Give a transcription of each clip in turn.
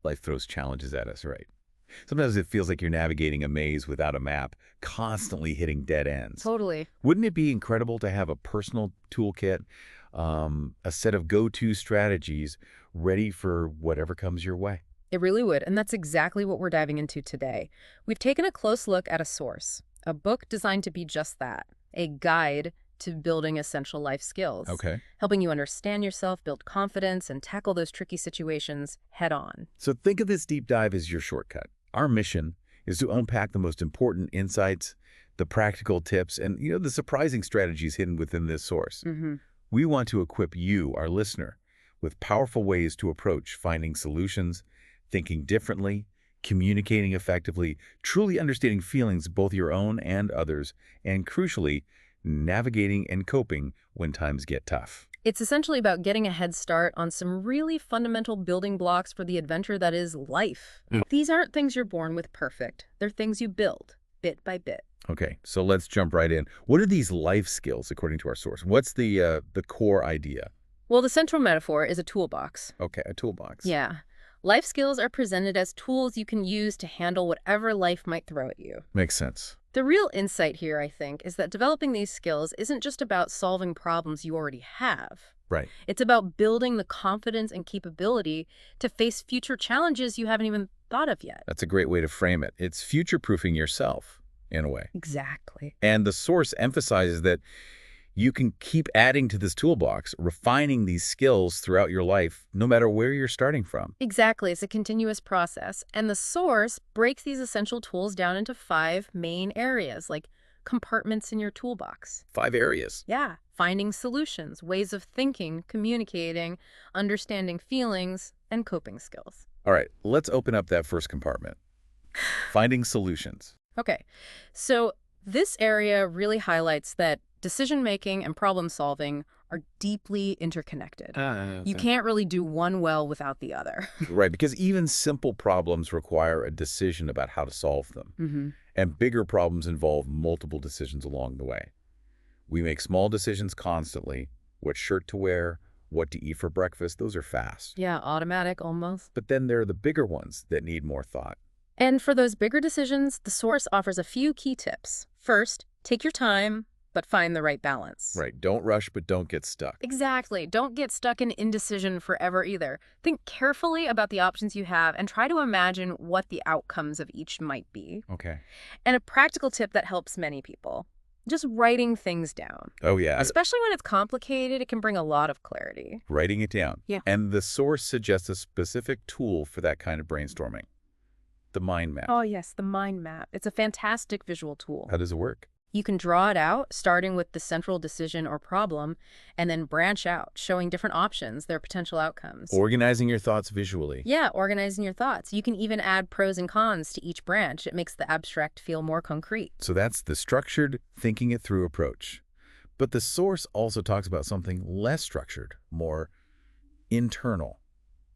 Life throws challenges at us, right? Sometimes it feels like you're navigating a maze without a map, constantly hitting dead ends. Totally. Wouldn't it be incredible to have a personal toolkit, a set of go-to strategies ready for whatever comes your way? It really would, and that's exactly what we're diving into today. We've taken a close look at A Source, a book designed to be just that, a guide to building essential life skills, Okay. helping you understand yourself, build confidence, and tackle those tricky situations head on. So think of this deep dive as your shortcut. Our mission is to unpack the most important insights, the practical tips, and the surprising strategies hidden within this source. We want to equip you, our listener, with powerful ways to approach finding solutions, thinking differently, communicating effectively, truly understanding feelings, both your own and others, and crucially, navigating and coping when times get tough. It's essentially about getting a head start on some really fundamental building blocks for the adventure that is life. These aren't things you're born with perfect. They're things you build, bit by bit. Okay, so let's jump right in. What are these life skills, according to our source? What's the core idea? Well, the central metaphor is a toolbox. Okay, a toolbox. Yeah. Life skills are presented as tools you can use to handle whatever life might throw at you. Makes sense. The real insight here, I think, is that developing these skills isn't just about solving problems you already have. Right. It's about building the confidence and capability to face future challenges you haven't even thought of yet. That's a great way to frame it. It's future-proofing yourself, in a way. Exactly. And the source emphasizes that you can keep adding to this toolbox, refining these skills throughout your life, no matter where you're starting from. Exactly. It's a continuous process. And the source breaks these essential tools down into 5 main areas, like compartments in your toolbox. 5 areas. Yeah. Finding solutions, ways of thinking, communicating, understanding feelings, and coping skills. All right, let's open up that first compartment. Finding solutions. Okay. So this area really highlights that decision-making and problem-solving are deeply interconnected. You can't really do one well without the other. Right, because even simple problems require a decision about how to solve them. And bigger problems involve multiple decisions along the way. We make small decisions constantly. What shirt to wear, what to eat for breakfast, those are fast. Yeah, automatic almost. But then there are the bigger ones that need more thought. And for those bigger decisions, the source offers a few key tips. First, take your time, but find the right balance. Right, don't rush, but don't get stuck. Exactly. Don't get stuck in indecision forever either. Think carefully about the options you have and try to imagine what the outcomes of each might be. Okay. And a practical tip that helps many people, just writing things down. Oh, yeah. Especially when it's complicated, it can bring a lot of clarity. Writing it down. Yeah. And the source suggests a specific tool for that kind of brainstorming. The mind map. Oh, yes, the mind map. It's a fantastic visual tool. How does it work? You can draw it out, starting with the central decision or problem, and then branch out, showing different options, their potential outcomes. Organizing your thoughts visually. Yeah, organizing your thoughts. You can even add pros and cons to each branch. It makes the abstract feel more concrete. So that's the structured, thinking it through approach. But the source also talks about something less structured, more internal,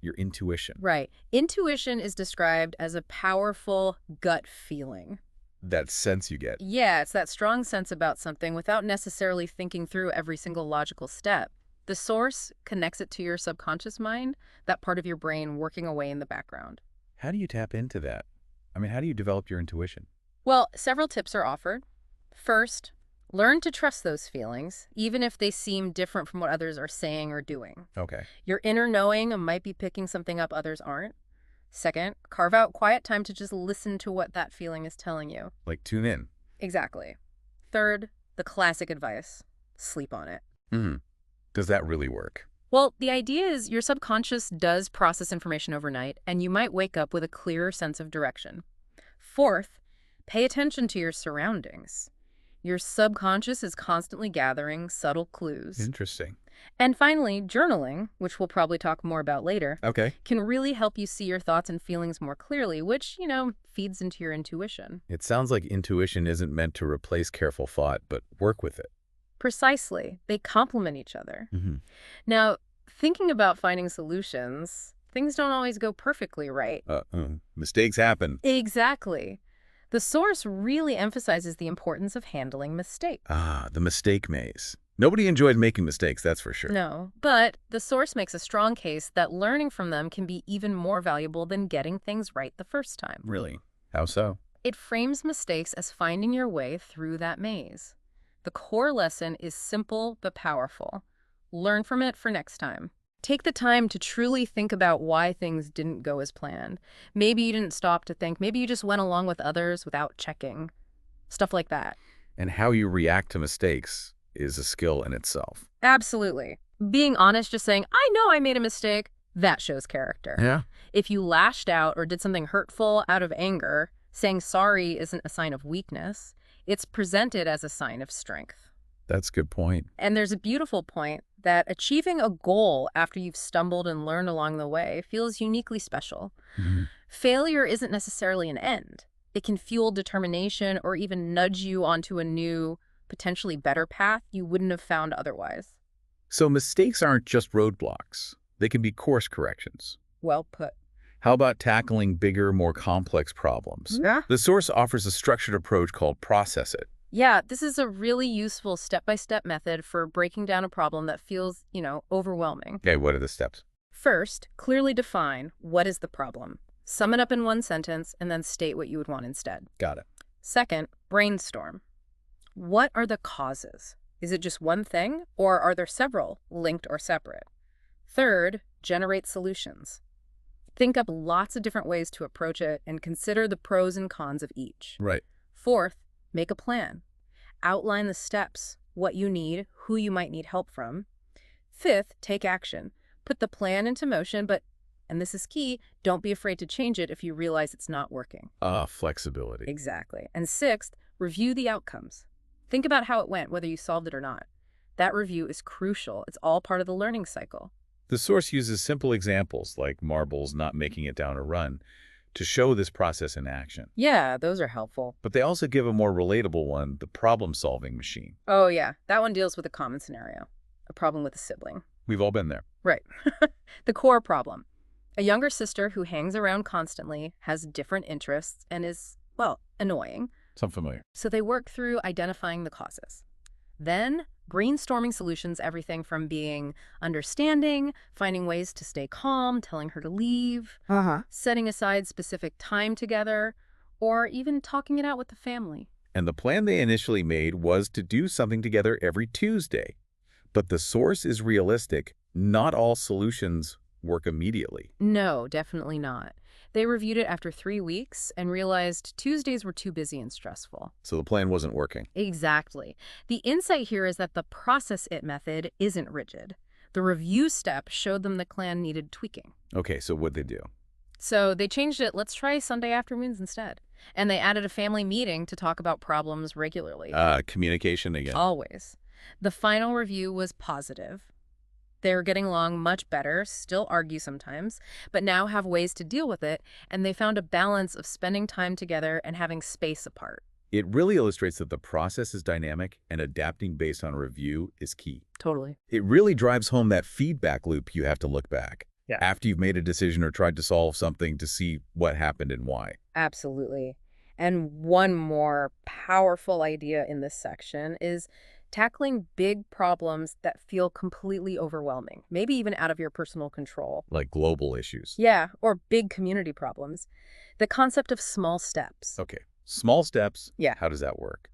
your intuition. Right. Intuition is described as a powerful gut feeling. That sense you get. Yeah, it's that strong sense about something without necessarily thinking through every single logical step. The source connects it to your subconscious mind, that part of your brain working away in the background. How do you tap into that? I mean, how do you develop your intuition? Well, several tips are offered. First, learn to trust those feelings, even if they seem different from what others are saying or doing. Okay. Your inner knowing might be picking something up others aren't. Second, carve out quiet time to just listen to what that feeling is telling you. Like tune in. Exactly. Third, the classic advice, sleep on it. Does that really work? Well, the idea is your subconscious does process information overnight, and you might wake up with a clearer sense of direction. Fourth, pay attention to your surroundings. Your subconscious is constantly gathering subtle clues. Interesting. And finally, journaling, which we'll probably talk more about later, Okay. can really help you see your thoughts and feelings more clearly, which, feeds into your intuition. It sounds like intuition isn't meant to replace careful thought, but work with it. Precisely. They complement each other. Now, thinking about finding solutions, things don't always go perfectly right. Mistakes happen. Exactly. The source really emphasizes the importance of handling mistakes. The mistake maze. Nobody enjoyed making mistakes, that's for sure. No, but the source makes a strong case that learning from them can be even more valuable than getting things right the first time. Really? How so? It frames mistakes as finding your way through that maze. The core lesson is simple but powerful. Learn from it for next time. Take the time to truly think about why things didn't go as planned. Maybe you didn't stop to think. Maybe you just went along with others without checking. Stuff like that. And how you react to mistakes is a skill in itself. Absolutely. Being honest, just saying, I know I made a mistake, that shows character. Yeah. If you lashed out or did something hurtful out of anger, saying sorry isn't a sign of weakness. It's presented as a sign of strength. That's a good point. And there's a beautiful point that achieving a goal after you've stumbled and learned along the way feels uniquely special. Failure isn't necessarily an end. It can fuel determination or even nudge you onto a new, potentially better path you wouldn't have found otherwise. So mistakes aren't just roadblocks. They can be course corrections. Well put. How about tackling bigger, more complex problems? Yeah. The source offers a structured approach called Process It. Yeah, this is a really useful step-by-step method for breaking down a problem that feels, overwhelming. Okay, what are the steps? First, clearly define what is the problem. Sum it up in one sentence and then state what you would want instead. Got it. Second, brainstorm. What are the causes? Is it just one thing, or are there several, linked or separate? Third, generate solutions. Think up lots of different ways to approach it and consider the pros and cons of each. Right. Fourth, make a plan. Outline the steps, what you need, who you might need help from. Fifth, take action. Put the plan into motion, but, and this is key, don't be afraid to change it if you realize it's not working. Flexibility. Exactly. And sixth, review the outcomes. Think about how it went, whether you solved it or not. That review is crucial. It's all part of the learning cycle. The source uses simple examples like marbles not making it down a run to show this process in action. Yeah, those are helpful. But they also give a more relatable one, the problem-solving machine. Oh, yeah. That one deals with a common scenario, a problem with a sibling. We've all been there. Right. The core problem. A younger sister who hangs around constantly, has different interests, and is, well, annoying. Sound familiar? So they work through identifying the causes. Then, brainstorming solutions, everything from being understanding, finding ways to stay calm, telling her to leave, setting aside specific time together, or even talking it out with the family. And the plan they initially made was to do something together every Tuesday. But the source is realistic. Not all solutions work immediately. No, definitely not. They reviewed it after 3 weeks and realized Tuesdays were too busy and stressful. So the plan wasn't working. Exactly. The insight here is that the Process It method isn't rigid. The review step showed them the plan needed tweaking. Okay, so what'd they do? So they changed it, let's try Sunday afternoons instead. And they added a family meeting to talk about problems regularly. Communication again. Always. The final review was positive. They're getting along much better, still argue sometimes, but now have ways to deal with it, and they found a balance of spending time together and having space apart. It really illustrates that the process is dynamic and adapting based on review is key. Totally. It really drives home that feedback loop you have to look back after you've made a decision or tried to solve something to see what happened and why. Absolutely. And one more powerful idea in this section is tackling big problems that feel completely overwhelming, maybe even out of your personal control. Like global issues. Yeah, or big community problems. The concept of small steps. Okay, small steps. Yeah. How does that work?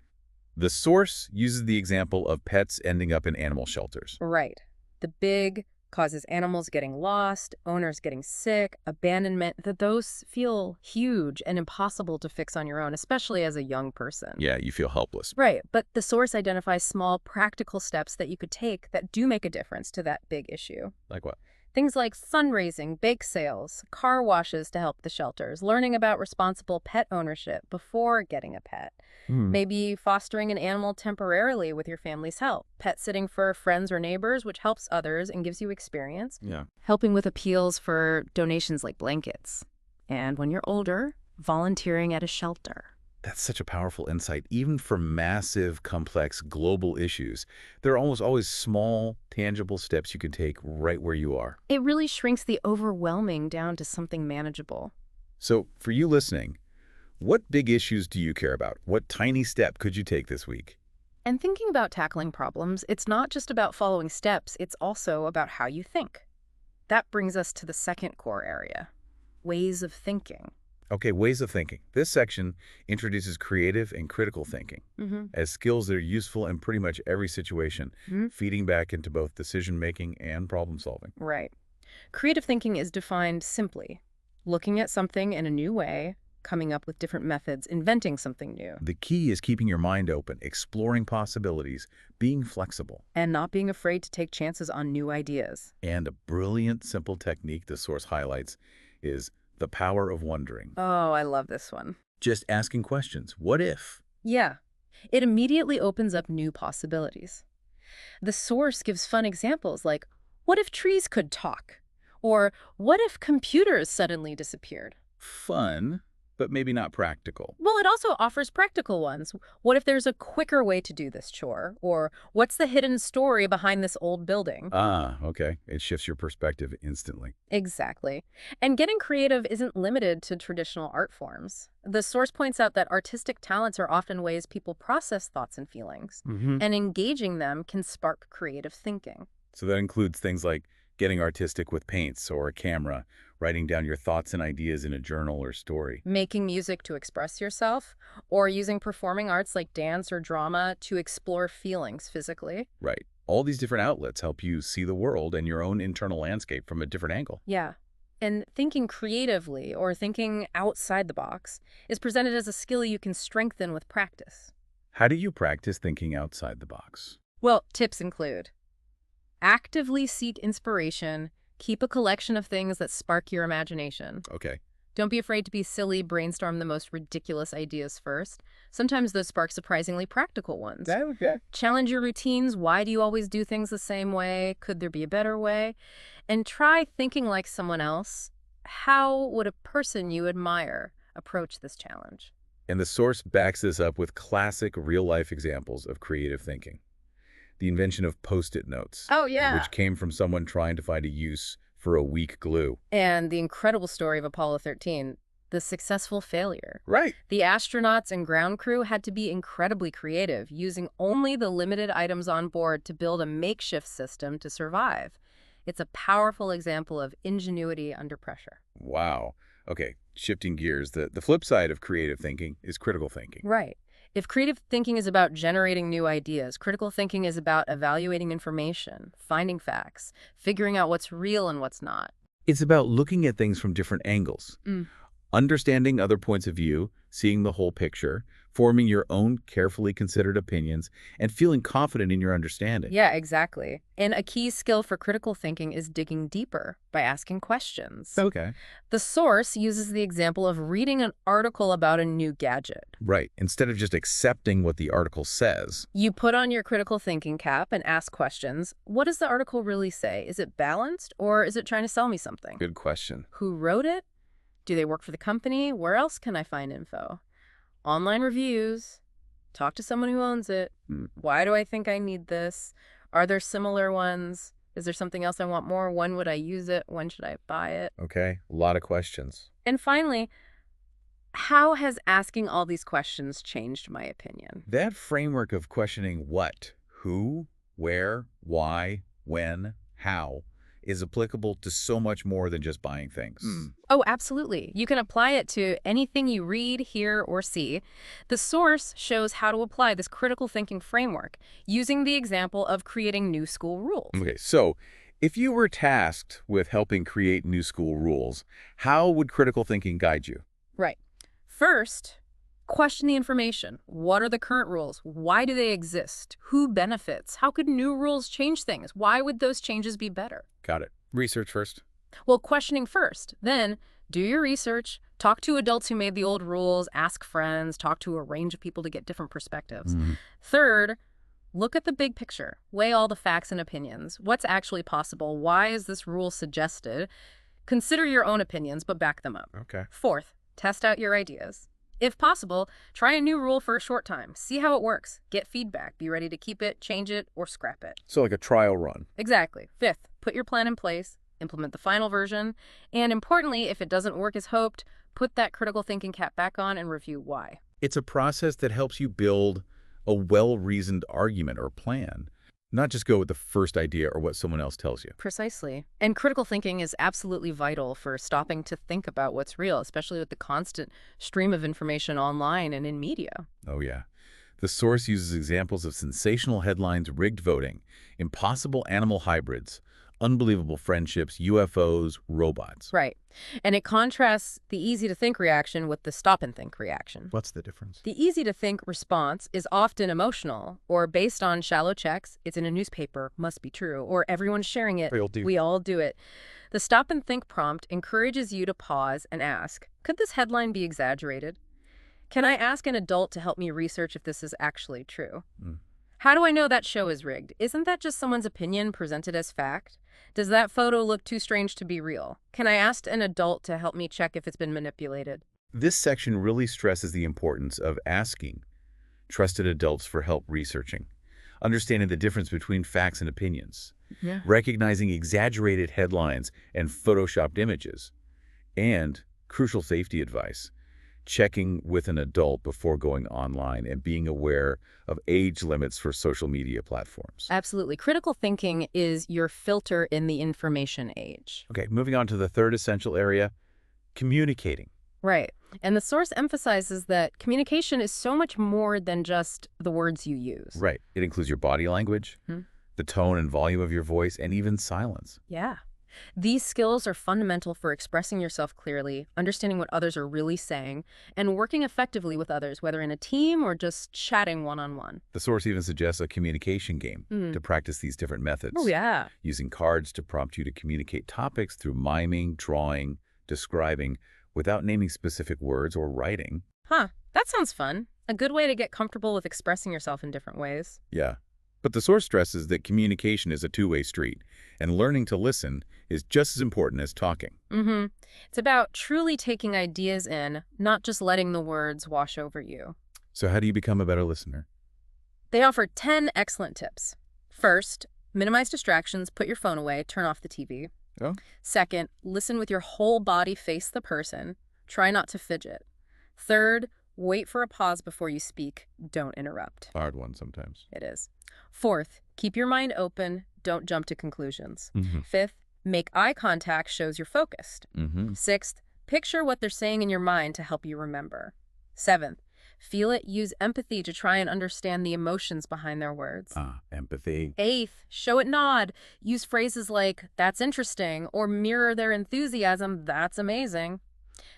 The source uses the example of pets ending up in animal shelters. Right. The big causes animals getting lost, owners getting sick, abandonment, that those feel huge and impossible to fix on your own, especially as a young person. Yeah, you feel helpless. Right, but the source identifies small, practical steps that you could take that do make a difference to that big issue. Like what? Things like fundraising, bake sales, car washes to help the shelters, learning about responsible pet ownership before getting a pet. Maybe fostering an animal temporarily with your family's help. Pet sitting for friends or neighbors, which helps others and gives you experience. Yeah. Helping with appeals for donations like blankets. And when you're older, volunteering at a shelter. That's such a powerful insight. Even for massive, complex, global issues, there are almost always small, tangible steps you can take right where you are. It really shrinks the overwhelming down to something manageable. So, for you listening, what big issues do you care about? What tiny step could you take this week? And thinking about tackling problems, it's not just about following steps, it's also about how you think. That brings us to the second core area, ways of thinking. Okay, ways of thinking. This section introduces creative and critical thinking as skills that are useful in pretty much every situation, feeding back into both decision-making and problem-solving. Right. Creative thinking is defined simply, looking at something in a new way, coming up with different methods, inventing something new. The key is keeping your mind open, exploring possibilities, being flexible. And not being afraid to take chances on new ideas. And a brilliant, simple technique the source highlights is the power of wondering. Oh, I love this one. Just asking questions. What if? Yeah. It immediately opens up new possibilities. The source gives fun examples like, what if trees could talk? Or what if computers suddenly disappeared? Fun, but maybe not practical. Well, it also offers practical ones. What if there's a quicker way to do this chore? Or what's the hidden story behind this old building? Ah, okay. It shifts your perspective instantly. Exactly. And getting creative isn't limited to traditional art forms. The source points out that artistic talents are often ways people process thoughts and feelings, and engaging them can spark creative thinking. So that includes things like getting artistic with paints or a camera, writing down your thoughts and ideas in a journal or story. Making music to express yourself, or using performing arts like dance or drama to explore feelings physically. Right. All these different outlets help you see the world and your own internal landscape from a different angle. Yeah. And thinking creatively or thinking outside the box is presented as a skill you can strengthen with practice. How do you practice thinking outside the box? Well, tips include actively seek inspiration, keep a collection of things that spark your imagination. Okay. Don't be afraid to be silly, brainstorm the most ridiculous ideas first. Sometimes those spark surprisingly practical ones. Okay. Challenge your routines. Why do you always do things the same way? Could there be a better way? And try thinking like someone else. How would a person you admire approach this challenge? And the source backs this up with classic real-life examples of creative thinking. The invention of Post-it notes. Oh, yeah. Which came from someone trying to find a use for a weak glue. And the incredible story of Apollo 13, the successful failure. Right. The astronauts and ground crew had to be incredibly creative, using only the limited items on board to build a makeshift system to survive. It's a powerful example of ingenuity under pressure. Wow. Okay, shifting gears. The flip side of creative thinking is critical thinking. Right. If creative thinking is about generating new ideas, critical thinking is about evaluating information, finding facts, figuring out what's real and what's not. It's about looking at things from different angles, understanding other points of view, seeing the whole picture, forming your own carefully considered opinions, and feeling confident in your understanding. Yeah, exactly. And a key skill for critical thinking is digging deeper by asking questions. Okay. The source uses the example of reading an article about a new gadget. Right. Instead of just accepting what the article says. You put on your critical thinking cap and ask questions. What does the article really say? Is it balanced, or is it trying to sell me something? Good question. Who wrote it? Do they work for the company? Where else can I find info? Online reviews. Talk to someone who owns it. Why do I think I need this? Are there similar ones? Is there something else I want more? When would I use it? When should I buy it? Okay, a lot of questions. And finally, how has asking all these questions changed my opinion? That framework of questioning what, who, where, why, when, how is applicable to so much more than just buying things. Oh, absolutely. You can apply it to anything you read, hear, or see. The source shows how to apply this critical thinking framework using the example of creating new school rules. Okay, so if you were tasked with helping create new school rules, how would critical thinking guide you? Right. First, question the information. What are the current rules? Why do they exist? Who benefits? How could new rules change things? Why would those changes be better? Got it. Research first. Well, questioning first. Then do your research, talk to adults who made the old rules, ask friends, talk to a range of people to get different perspectives. Third, look at the big picture. Weigh all the facts and opinions. What's actually possible? Why is this rule suggested? Consider your own opinions, but back them up. Okay. Fourth, test out your ideas. If possible, try a new rule for a short time. See how it works. Get feedback. Be ready to keep it, change it, or scrap it. So like a trial run. Exactly. Fifth, put your plan in place, implement the final version, and importantly, if it doesn't work as hoped, put that critical thinking cap back on and review why. It's a process that helps you build a well-reasoned argument or plan, not just go with the first idea or what someone else tells you. Precisely. And critical thinking is absolutely vital for stopping to think about what's real, especially with the constant stream of information online and in media. Oh, yeah. The source uses examples of sensational headlines, rigged voting, impossible animal hybrids, unbelievable friendships, UFOs, robots. Right. And it contrasts the easy-to-think reaction with the stop-and-think reaction. What's the difference? The easy-to-think response is often emotional or based on shallow checks, it's in a newspaper, must be true, or everyone's sharing it, we all do it. The stop-and-think prompt encourages you to pause and ask, could this headline be exaggerated? Can I ask an adult to help me research if this is actually true? How do I know that show is rigged? Isn't that just someone's opinion presented as fact? Does that photo look too strange to be real? Can I ask an adult to help me check if it's been manipulated? This section really stresses the importance of asking trusted adults for help researching, understanding the difference between facts and opinions, recognizing exaggerated headlines and photoshopped images, and crucial safety advice, checking with an adult before going online and being aware of age limits for social media platforms. Absolutely. Critical thinking is your filter in the information age. Okay, moving on to the third essential area, communicating. Right. And the source emphasizes that communication is so much more than just the words you use. Right. It includes your body language, the tone and volume of your voice, and even silence. Yeah. These skills are fundamental for expressing yourself clearly, understanding what others are really saying, and working effectively with others, whether in a team or just chatting one-on-one. The source even suggests a communication game to practice these different methods. Oh, yeah. Using cards to prompt you to communicate topics through miming, drawing, describing, without naming specific words or writing. That sounds fun. A good way to get comfortable with expressing yourself in different ways. Yeah. But the source stresses that communication is a two-way street, and learning to listen is just as important as talking. It's about truly taking ideas in, not just letting the words wash over you. So how do you become a better listener? They offer 10 excellent tips. First, minimize distractions, put your phone away, turn off the TV. Oh. Second, listen with your whole body, face the person. Try not to fidget. Third, wait for a pause before you speak. Don't interrupt. Hard one sometimes. It is. Fourth, keep your mind open. Don't jump to conclusions. Fifth, make eye contact shows you're focused. Sixth, picture what they're saying in your mind to help you remember. Seventh, feel it, use empathy to try and understand the emotions behind their words. Empathy. Eighth, show it nod. Use phrases like, that's interesting, or mirror their enthusiasm, that's amazing.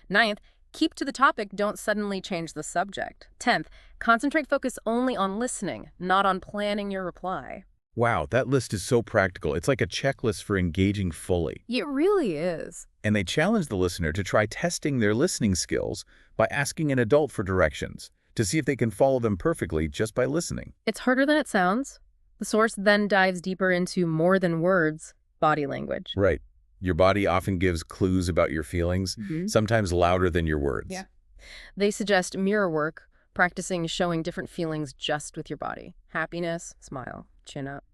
Ninth, keep to the topic, don't suddenly change the subject. 10th, concentrate focus only on listening, not on planning your reply. Wow, that list is so practical. It's like a checklist for engaging fully. It really is. And they challenge the listener to try testing their listening skills by asking an adult for directions to see if they can follow them perfectly just by listening. It's harder than it sounds. The source then dives deeper into more than words, body language. Right. Your body often gives clues about your feelings, sometimes louder than your words. Yeah. They suggest mirror work, practicing showing different feelings just with your body. Happiness, smile, chin up.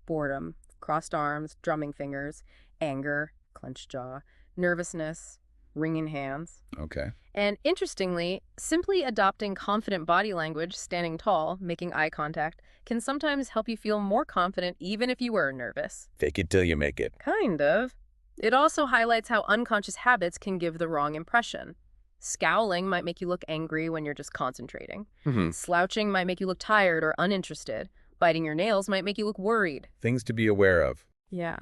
Boredom, crossed arms, drumming fingers. Anger, clenched jaw. Nervousness, wringing hands. Okay. And interestingly, simply adopting confident body language, standing tall, making eye contact, can sometimes help you feel more confident even if you were nervous. Fake it till you make it. Kind of. It also highlights how unconscious habits can give the wrong impression. Scowling might make you look angry when you're just concentrating. Slouching might make you look tired or uninterested. Biting your nails might make you look worried. Things to be aware of. Yeah.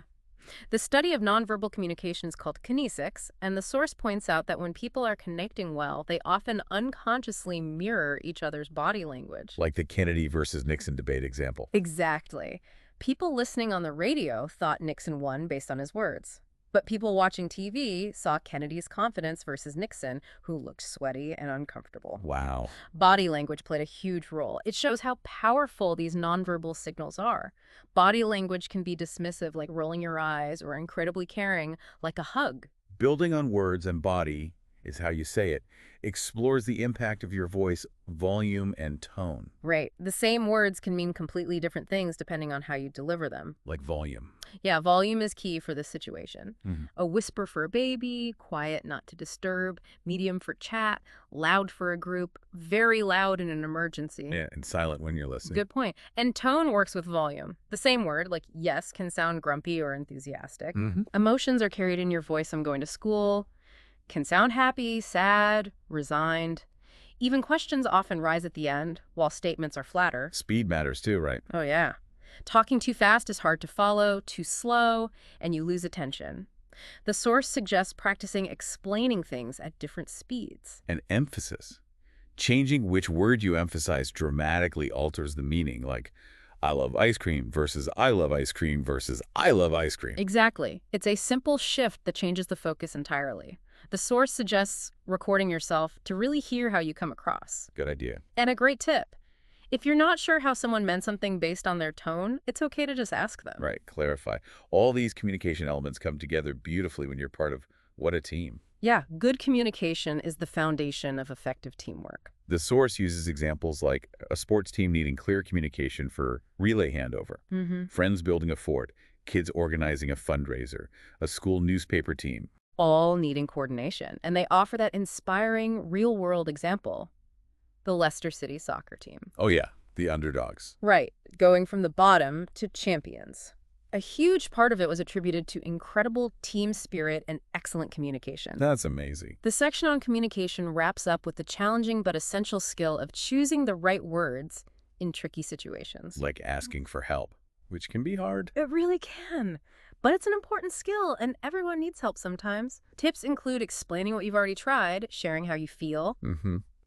The study of nonverbal communication is called kinesics, and the source points out that when people are connecting well, they often unconsciously mirror each other's body language. Like the Kennedy versus Nixon debate example. Exactly. People listening on the radio thought Nixon won based on his words. But people watching TV saw Kennedy's confidence versus Nixon, who looked sweaty and uncomfortable. Wow. Body language played a huge role. It shows how powerful these nonverbal signals are. Body language can be dismissive, like rolling your eyes, or incredibly caring, like a hug. Building on words and body is how you say it, explores the impact of your voice, volume, and tone. Right. The same words can mean completely different things depending on how you deliver them. Like volume. Yeah, volume is key for this situation. Mhm. A whisper for a baby, quiet not to disturb, medium for chat, loud for a group, very loud in an emergency. Yeah, and silent when you're listening. Good point. And tone works with volume. The same word, like yes, can sound grumpy or enthusiastic. Emotions are carried in your voice. I'm going to school. Can sound happy, sad, resigned. Even questions often rise at the end, while statements are flatter. Speed matters too, right? Oh, yeah. Talking too fast is hard to follow, too slow, and you lose attention. The source suggests practicing explaining things at different speeds. And emphasis. Changing which word you emphasize dramatically alters the meaning, like I love ice cream versus I love ice cream versus I love ice cream. Exactly. It's a simple shift that changes the focus entirely. The source suggests recording yourself to really hear how you come across. Good idea. And a great tip. If you're not sure how someone meant something based on their tone, it's okay to just ask them. Right, clarify. All these communication elements come together beautifully when you're part of what a team. Yeah, good communication is the foundation of effective teamwork. The source uses examples like a sports team needing clear communication for relay handover, friends building a fort, kids organizing a fundraiser, a school newspaper team. All needing coordination, and they offer that inspiring real-world example. The Leicester City soccer team. Oh yeah, the underdogs. Right, going from the bottom to champions. A huge part of it was attributed to incredible team spirit and excellent communication. That's amazing. The section on communication wraps up with the challenging but essential skill of choosing the right words in tricky situations. Like asking for help, which can be hard. It really can. But it's an important skill, and everyone needs help sometimes. Tips include explaining what you've already tried, sharing how you feel,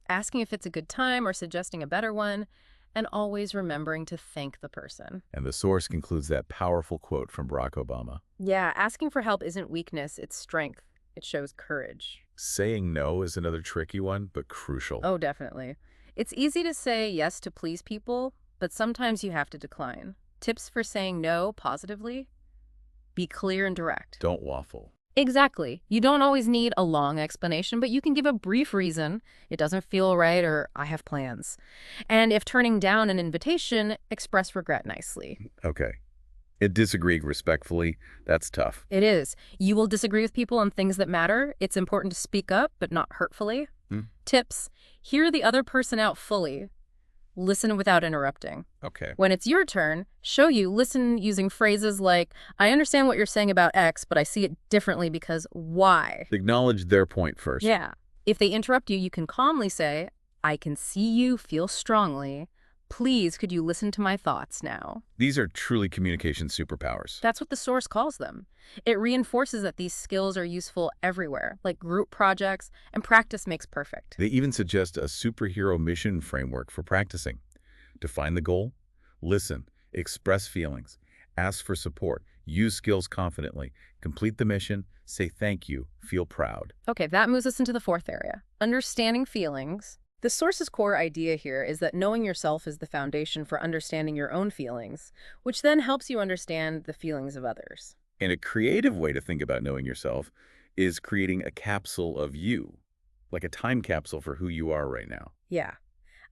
asking if it's a good time or suggesting a better one, and always remembering to thank the person. And the source concludes that powerful quote from Barack Obama. Yeah, asking for help isn't weakness, it's strength. It shows courage. Saying no is another tricky one, but crucial. Oh, definitely. It's easy to say yes to please people, but sometimes you have to decline. Tips for saying no positively? Be clear and direct. Don't waffle. Exactly. You don't always need a long explanation, but you can give a brief reason. It doesn't feel right, or I have plans. And if turning down an invitation, express regret nicely. Okay. Disagree respectfully, that's tough. It is. You will disagree with people on things that matter. It's important to speak up, but not hurtfully. Tips: hear the other person out fully. Listen without interrupting. Okay. When it's your turn, listen using phrases like, I understand what you're saying about X, but I see it differently because Y. Acknowledge their point first. Yeah. If they interrupt you, you can calmly say, I can see you feel strongly. Please, could you listen to my thoughts now? These are truly communication superpowers. That's what the source calls them. It reinforces that these skills are useful everywhere, like group projects, and practice makes perfect. They even suggest a superhero mission framework for practicing. Define the goal, listen, express feelings, ask for support, use skills confidently, complete the mission, say thank you, feel proud. Okay, that moves us into the fourth area, understanding feelings. The source's core idea here is that knowing yourself is the foundation for understanding your own feelings, which then helps you understand the feelings of others. And a creative way to think about knowing yourself is creating a capsule of you, like a time capsule for who you are right now. Yeah.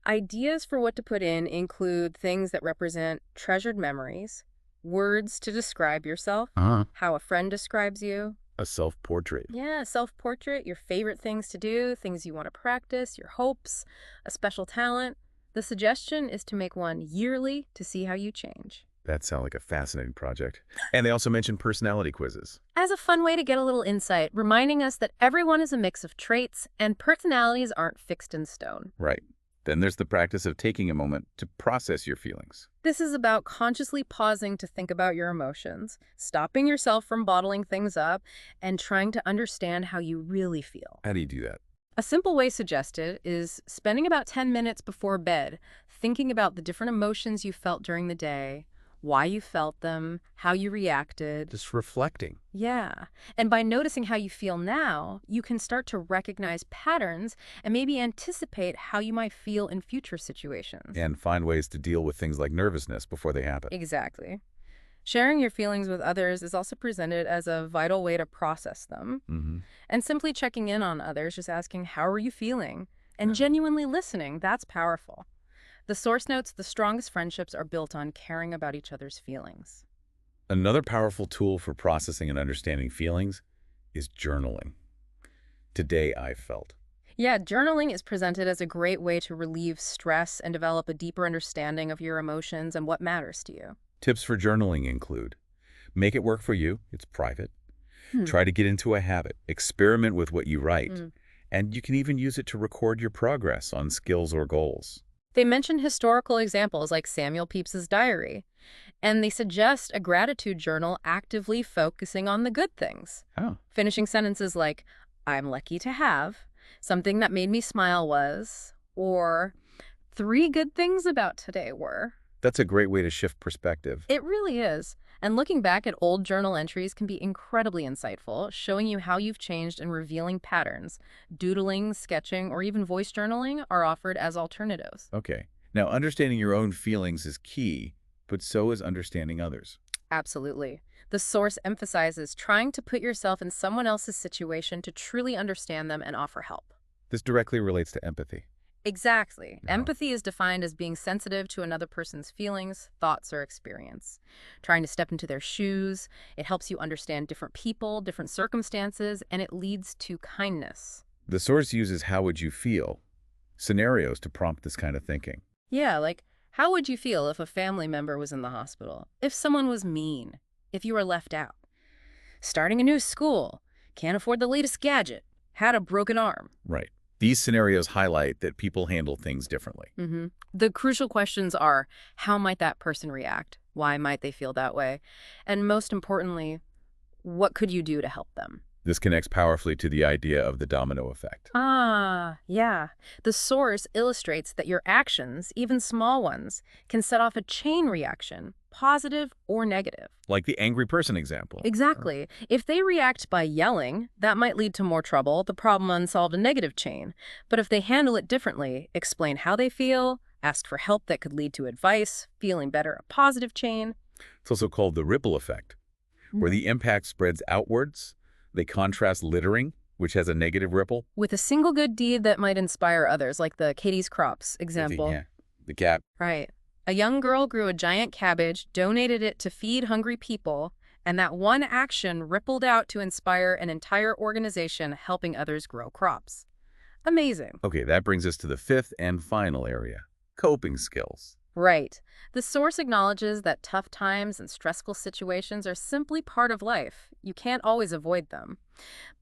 Ideas for what to put in include things that represent treasured memories, words to describe yourself, how a friend describes you. A self-portrait. Yeah, self-portrait, your favorite things to do, things you want to practice, your hopes, a special talent. The suggestion is to make one yearly to see how you change. That sounds like a fascinating project. And they also mentioned personality quizzes. As a fun way to get a little insight, reminding us that everyone is a mix of traits and personalities aren't fixed in stone. Right. Then there's the practice of taking a moment to process your feelings. This is about consciously pausing to think about your emotions, stopping yourself from bottling things up, and trying to understand how you really feel. How do you do that? A simple way suggested is spending about 10 minutes before bed thinking about the different emotions you felt during the day, why you felt them, how you reacted. Just reflecting. Yeah. And by noticing how you feel now, you can start to recognize patterns and maybe anticipate how you might feel in future situations. And find ways to deal with things like nervousness before they happen. Exactly. Sharing your feelings with others is also presented as a vital way to process them. Mm-hmm. And simply checking in on others, just asking, how are you feeling? And genuinely listening, that's powerful. The source notes the strongest friendships are built on caring about each other's feelings. Another powerful tool for processing and understanding feelings is journaling. Today I felt. Yeah, journaling is presented as a great way to relieve stress and develop a deeper understanding of your emotions and what matters to you. Tips for journaling include: make it work for you, it's private. Try to get into a habit, experiment with what you write, and you can even use it to record your progress on skills or goals. They mention historical examples like Samuel Pepys's diary, and they suggest a gratitude journal actively focusing on the good things. Oh, Finishing sentences like, I'm lucky to have, something that made me smile was, or 3 good things about today were. that's a great way to shift perspective. It really is. And looking back at old journal entries can be incredibly insightful, showing you how you've changed and revealing patterns. Doodling, sketching, or even voice journaling are offered as alternatives. Okay. Now, understanding your own feelings is key, but so is understanding others. Absolutely. The source emphasizes trying to put yourself in someone else's situation to truly understand them and offer help. This directly relates to empathy. Exactly. No. Empathy is defined as being sensitive to another person's feelings, thoughts, or experience. Trying to step into their shoes, it helps you understand different people, different circumstances, and it leads to kindness. The source uses "how would you feel" scenarios to prompt this kind of thinking. Yeah, like, how would you feel if a family member was in the hospital? If someone was mean? If you were left out? Starting a new school? Can't afford the latest gadget? Had a broken arm? Right. These scenarios highlight that people handle things differently. The crucial questions are, how might that person react? Why might they feel that way? And most importantly, what could you do to help them? This connects powerfully to the idea of the domino effect. Ah, yeah. The source illustrates that your actions, even small ones, can set off a chain reaction, positive or negative. Like the angry person example. Exactly. If they react by yelling, that might lead to more trouble, the problem unsolved, a negative chain. But if they handle it differently, explain how they feel, ask for help that could lead to advice, feeling better, a positive chain. It's also called the ripple effect, where the impact spreads outwards. They contrast littering, which has a negative ripple. With a single good deed that might inspire others, like the Katie's Crops example. Yeah, the cat. Right. A young girl grew a giant cabbage, donated it to feed hungry people, and that one action rippled out to inspire an entire organization helping others grow crops. Amazing. Okay, that brings us to the fifth and final area, coping skills. Right. The source acknowledges that tough times and stressful situations are simply part of life. You can't always avoid them.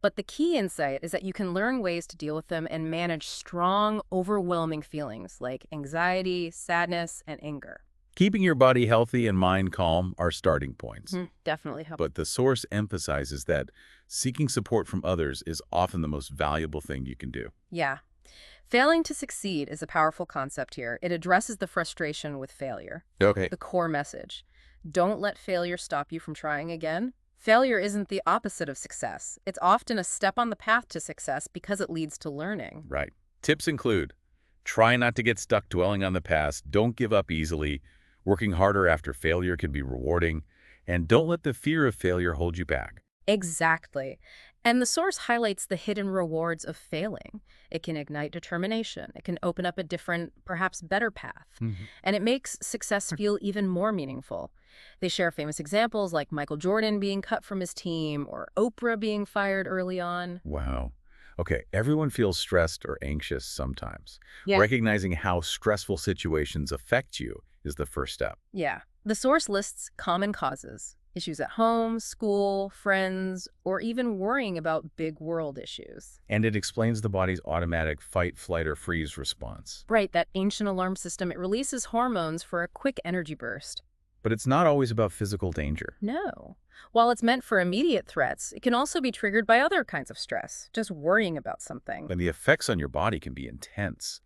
But the key insight is that you can learn ways to deal with them and manage strong, overwhelming feelings like anxiety, sadness, and anger. Keeping your body healthy and mind calm are starting points. Definitely help. But the source emphasizes that seeking support from others is often the most valuable thing you can do. Yeah. Failing to succeed is a powerful concept here. It addresses the frustration with failure. Okay. The core message. Don't let failure stop you from trying again. Failure isn't the opposite of success. It's often a step on the path to success because it leads to learning. Right. Tips include: try not to get stuck dwelling on the past, don't give up easily, working harder after failure can be rewarding, and don't let the fear of failure hold you back. Exactly. And the source highlights the hidden rewards of failing. It can ignite determination. It can open up a different, perhaps better path. And it makes success feel even more meaningful. They share famous examples like Michael Jordan being cut from his team or Oprah being fired early on. Wow. Okay, everyone feels stressed or anxious sometimes. Yeah. Recognizing how stressful situations affect you is the first step. Yeah. The source lists common causes. Issues at home, school, friends, or even worrying about big world issues. And it explains the body's automatic fight, flight, or freeze response. Right, that ancient alarm system, it releases hormones for a quick energy burst. But it's not always about physical danger. No. While it's meant for immediate threats, it can also be triggered by other kinds of stress, just worrying about something. And the effects on your body can be intense.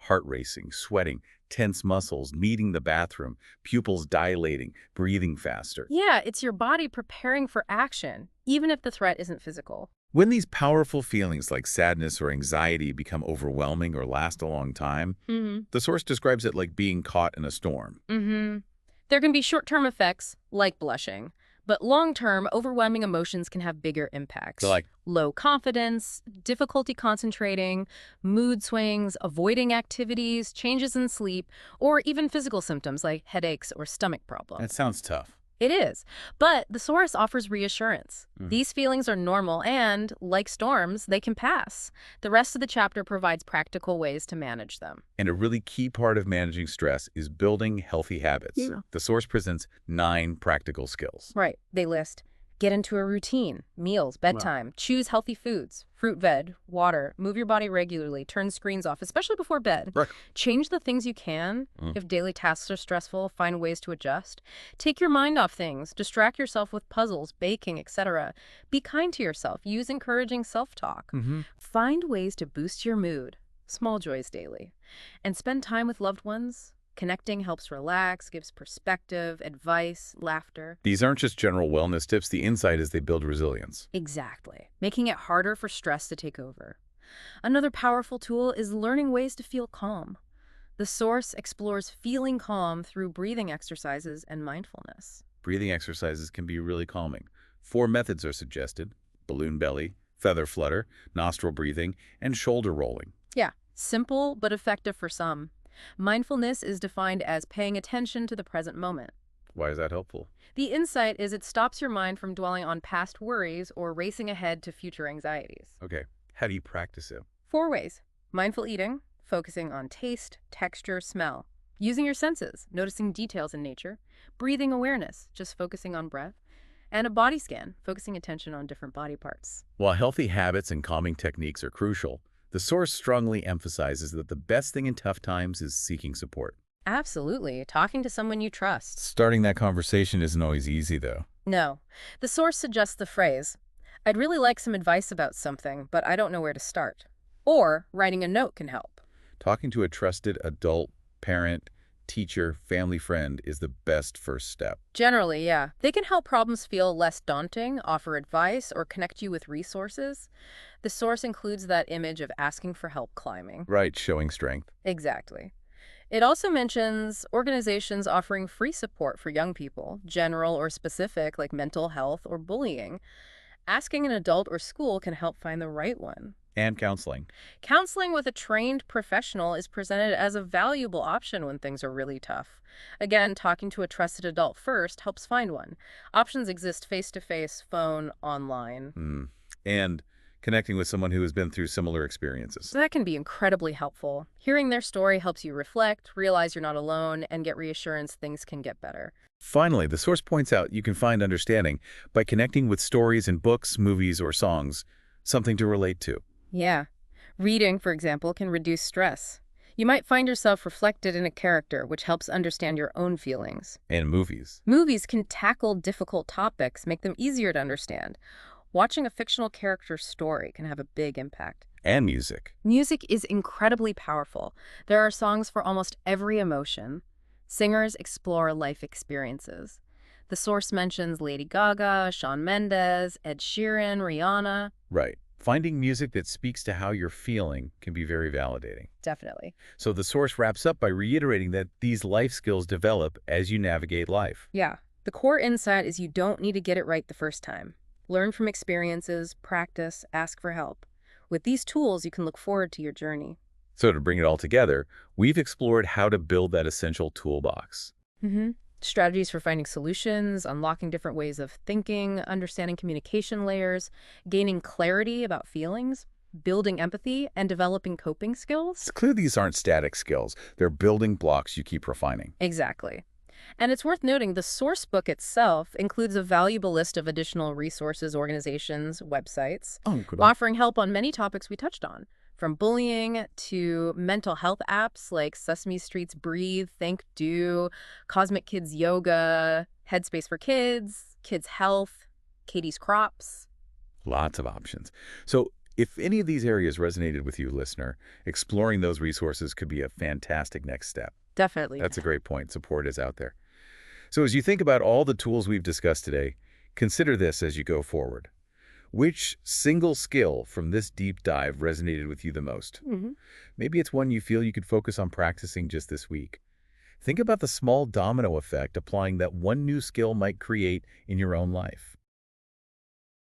Heart racing, sweating, tense muscles, needing the bathroom, pupils dilating, breathing faster. Yeah, it's your body preparing for action, even if the threat isn't physical. When these powerful feelings like sadness or anxiety become overwhelming or last a long time, the source describes it like being caught in a storm. There can be short-term effects, like blushing, but long-term, overwhelming emotions can have bigger impacts. So like, Low confidence, difficulty concentrating, mood swings, avoiding activities, changes in sleep, or even physical symptoms like headaches or stomach problems. that sounds tough. It is, but the source offers reassurance. Mm. These feelings are normal and, like storms, they can pass. The rest of the chapter provides practical ways to manage them. And a really key part of managing stress is building healthy habits. Yeah. The source presents 9 practical skills. Right. They list get into a routine, meals, bedtime, choose healthy foods, fruit, veg, water, move your body regularly, turn screens off, especially before bed. Right. Change the things you can. If daily tasks are stressful, find ways to adjust. Take your mind off things. Distract yourself with puzzles, baking, etc. Be kind to yourself. Use encouraging self-talk. Find ways to boost your mood, small joys daily. And spend time with loved ones. Connecting helps relax, gives perspective, advice, laughter. These aren't just general wellness tips. The insight is they build resilience. Exactly, making it harder for stress to take over. Another powerful tool is learning ways to feel calm. The source explores feeling calm through breathing exercises and mindfulness. Breathing exercises can be really calming. 4 methods are suggested: balloon belly, feather flutter, nostril breathing, and shoulder rolling. Yeah, simple but effective for some. Mindfulness is defined as paying attention to the present moment. Why is that helpful? The insight is it stops your mind from dwelling on past worries or racing ahead to future anxieties. Okay, how do you practice it? 4 ways. Mindful eating, focusing on taste, texture, smell. Using your senses, noticing details in nature. Breathing awareness, just focusing on breath. And a body scan, focusing attention on different body parts. While healthy habits and calming techniques are crucial, the source strongly emphasizes that the best thing in tough times is seeking support. Absolutely. Talking to someone you trust. Starting that conversation isn't always easy, though. No. The source suggests the phrase, I'd really like some advice about something, but I don't know where to start. Or writing a note can help. Talking to a trusted adult, parent, teacher, family friend is the best first step. Generally, yeah. They can help problems feel less daunting, offer advice, or connect you with resources. The source includes that image of asking for help climbing. Right, showing strength. Exactly. It also mentions organizations offering free support for young people, general or specific, like mental health or bullying. Asking an adult or school can help find the right one. And counseling. Counseling with a trained professional is presented as a valuable option when things are really tough. Again, talking to a trusted adult first helps find one. Options exist face-to-face, phone, online. And connecting with someone who has been through similar experiences. So that can be incredibly helpful. Hearing their story helps you reflect, realize you're not alone, and get reassurance things can get better. Finally, the source points out you can find understanding by connecting with stories in books, movies, or songs, something to relate to. Yeah. Reading, for example, can reduce stress. You might find yourself reflected in a character, which helps understand your own feelings. And movies. Movies can tackle difficult topics, make them easier to understand. Watching a fictional character's story can have a big impact. And music. Music is incredibly powerful. There are songs for almost every emotion. Singers explore life experiences. The source mentions Lady Gaga, Shawn Mendes, Ed Sheeran, Rihanna. Right. Finding music that speaks to how you're feeling can be very validating. Definitely. So the source wraps up by reiterating that these life skills develop as you navigate life. Yeah. The core insight is you don't need to get it right the first time. Learn from experiences, practice, ask for help. With these tools, you can look forward to your journey. So to bring it all together, we've explored how to build that essential toolbox. Strategies for finding solutions, unlocking different ways of thinking, understanding communication layers, gaining clarity about feelings, building empathy, and developing coping skills. It's clear these aren't static skills. They're building blocks you keep refining. Exactly. And it's worth noting the source book itself includes a valuable list of additional resources, organizations, websites, offering help on many topics we touched on, from bullying to mental health apps like Sesame Street's Breathe, Think, Do, Cosmic Kids Yoga, Headspace for Kids, Kids Health, Katie's Crops. Lots of options. So if any of these areas resonated with you, listener, exploring those resources could be a fantastic next step. Definitely. That's a great point. Support is out there. So as you think about all the tools we've discussed today, consider this as you go forward. Which single skill from this deep dive resonated with you the most? Maybe it's one you feel you could focus on practicing just this week. Think about the small domino effect applying that one new skill might create in your own life.